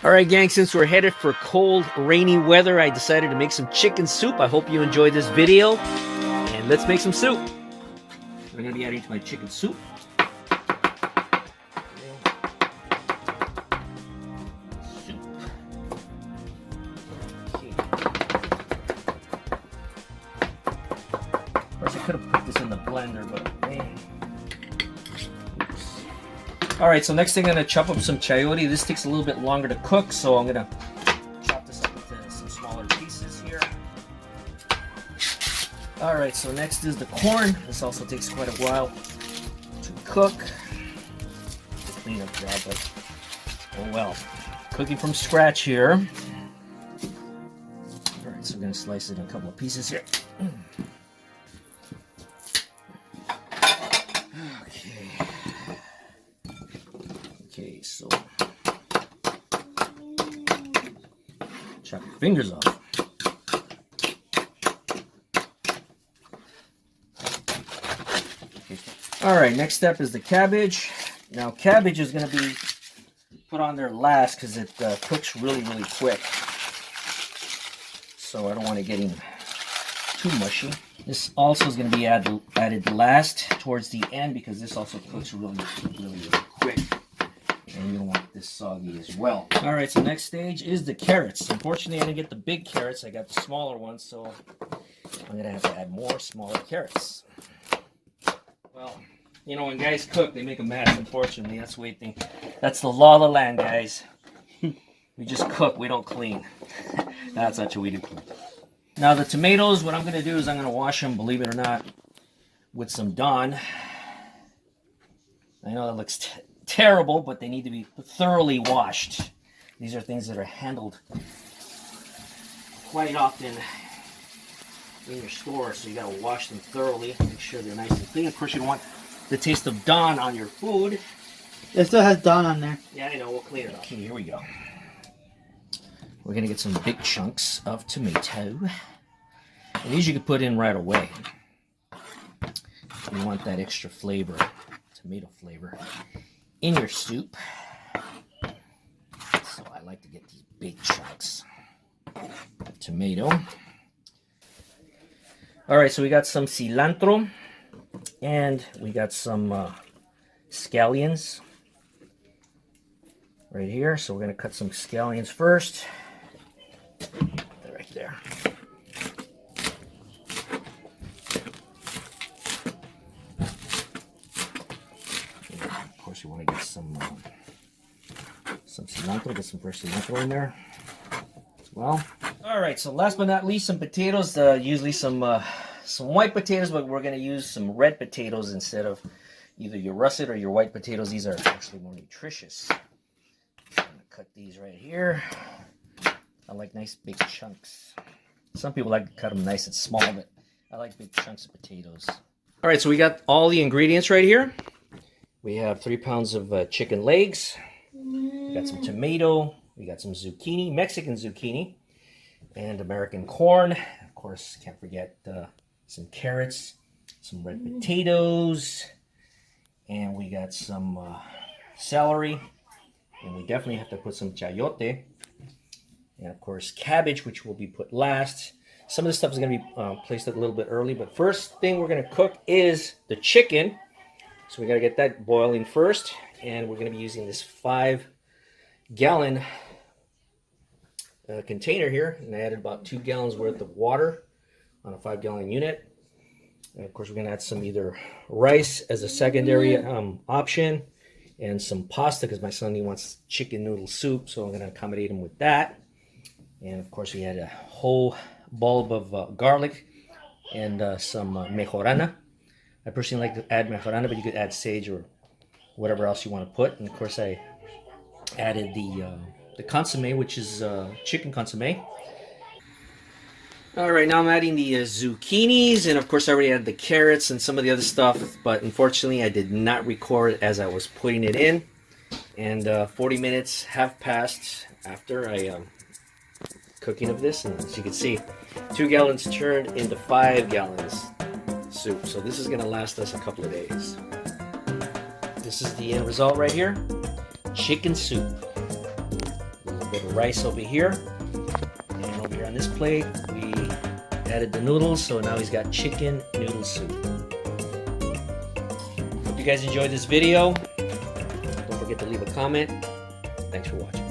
Alright gang, since we're headed for cold, rainy weather, I decided to make some chicken soup. I hope you enjoyed this video, and let's make some soup. I'm going to be adding to my chicken soup. Of course, I could have put this in the blender, but man. Alright, so next thing I'm going to chop up some chayote. This takes a little bit longer to cook, so I'm going to chop this up into some smaller pieces here. Alright, so next is the corn. This also takes quite a while to cook. It's a cleanup job, but oh well. Cooking from scratch here. Alright, so we're going to slice it in a couple of pieces here. Okay, so chop your fingers off. All right, next step is the cabbage. Now, cabbage is going to be put on there last because it cooks really, really quick. So I don't want it getting too mushy. This also is going to be added last towards the end because this also cooks really, really, really quick. And you don't want this soggy as well. All right, so next stage is the carrots. Unfortunately, I didn't get the big carrots. I got the smaller ones, so I'm going to have to add more smaller carrots. Well, you know, when guys cook, they make a mess, unfortunately. That's the way they think. That's the law of the land, guys. We just cook, we don't clean. That's not what we do. Now, the tomatoes, what I'm going to do is I'm going to wash them, believe it or not, with some Dawn. I know that looks terrible, but they need to be thoroughly washed. These are things that are handled quite often in your store, so you gotta wash them thoroughly, make sure they're nice and clean. Of course, you don't want the taste of Dawn on your food. It still has Dawn on there. Yeah, I know, we'll clean it up. Okay, here we go. We're gonna get some big chunks of tomato. And these you can put in right away. You want that extra flavor, tomato flavor, in your soup. So I like to get these big chunks of tomato. All right, so we got some cilantro and we got some scallions right here. So we're gonna cut some scallions first. They're right there. You want to get some cilantro, get some fresh cilantro in there as well. All right, so last but not least, some potatoes. Usually some white potatoes, but we're going to use some red potatoes instead of either your russet or your white potatoes. These are actually more nutritious. I'm going to cut these right here. I like nice big chunks. Some people like to cut them nice and small, but I like big chunks of potatoes. All right, so we got all the ingredients right here. We have 3 pounds of chicken legs. We got some tomato. We got some zucchini, Mexican zucchini, and American corn. Of course, can't forget some carrots, some red potatoes, and we got some celery. And we definitely have to put some chayote. And of course, cabbage, which will be put last. Some of this stuff is going to be placed a little bit early, but first thing we're going to cook is the chicken. So we got to get that boiling first, and we're going to be using this 5-gallon container here, and I added about 2 gallons worth of water on a 5-gallon unit. And of course, we're going to add some either rice as a secondary option, and some pasta because my son, he wants chicken noodle soup, so I'm going to accommodate him with that. And of course, we had a whole bulb of garlic and some mejorana. I personally like to add mejorana, but you could add sage or whatever else you want to put. And of course, I added the consomme, which is chicken consomme. All right, now I'm adding the zucchinis, and of course, I already added the carrots and some of the other stuff. But unfortunately, I did not record as I was putting it in. And 40 minutes have passed after I cooking of this, and as you can see, 2 gallons turned into 5 gallons. Soup. So this is going to last us a couple of days. This is the end result right here. Chicken soup. bit of rice over here. And over here on this plate, we added the noodles, so now he's got chicken noodle soup. Hope you guys enjoyed this video. Don't forget to leave a comment. Thanks for watching.